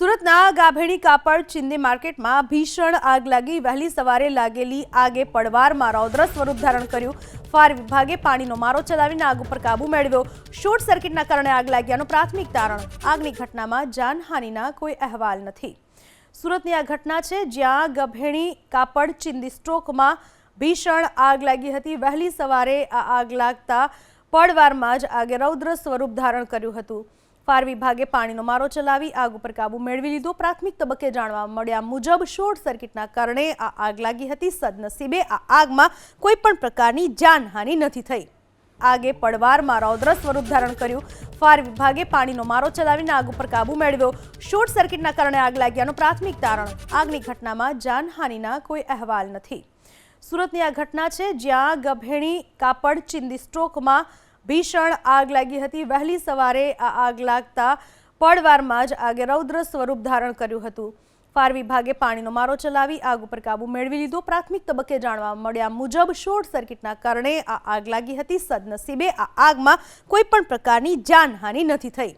સુરતના ગાભેણી કાપડ ચિંદી માર્કેટમાં ભીષણ આગ લાગી। વહેલી સવારે લાગેલી આગે પડવારમાં રૌદ્ર સ્વરૂપ ધારણ કર્યું। ફાયર વિભાગે પાણીનો મારો ચલાવીને આગ ઉપર કાબુ મેળવ્યો। શોર્ટ સર્કિટના કારણે આગ લાગ્યાનું પ્રાથમિક તારણ। આગની ઘટનામાં જાનહાનિના કોઈ અહેવાલ નથી। સુરતની આ ઘટના છે જ્યાં ગાભેણી કાપડ ચિંદી સ્ટોકમાં ભીષણ આગ લાગી હતી। વહેલી સવારે આ આગ લાગતા પડવારમાં જ આગે રૌદ્ર સ્વરૂપ ધારણ કર્યું હતું। ફાયર વિભાગે પાણીનો મારો ચલાવી આગ ઉપર કાબુ મેળવી લીધો। પ્રાથમિક તબક્કે જાણવા મળ્યા મુજબ શોર્ટ સર્કિટના કારણે આ આગ લાગી હતી। સદનસીબે આ આગમાં કોઈ પણ પ્રકારની જાનહાનિ નથી થઈ। આગે પડવારમાં રૌદ્ર સ્વરૂપ ધારણ કર્યું। ફાયર વિભાગે પાણીનો મારો ચલાવીને આગ ઉપર કાબુ મેળવ્યો। શોર્ટ સર્કિટના કારણે આગ લાગ્યાનું પ્રાથમિક તારણ। આગની ઘટનામાં જાનહાનિના કોઈ અહેવાલ નથી। સુરતની આ ઘટના છે જ્યાં ગાભેણી કાપડ ચિંદી સ્ટોકમાં ભીષણ આગ લાગી હતી। વહેલી સવારે આ આગ લાગતા પડવારમાં જ આગે રૌદ્ર સ્વરૂપ ધારણ કર્યું હતું। ફાયર વિભાગે પાણીનો મારો ચલાવી આગ ઉપર કાબુ મેળવી લીધો। પ્રાથમિક તબક્કે જાણવા મળ્યા મુજબ શોર્ટ સર્કિટના કારણે આ આગ લાગી હતી। સદનસીબે આ આગમાં કોઈ પણ પ્રકારની જાનહાનિ નથી થઈ।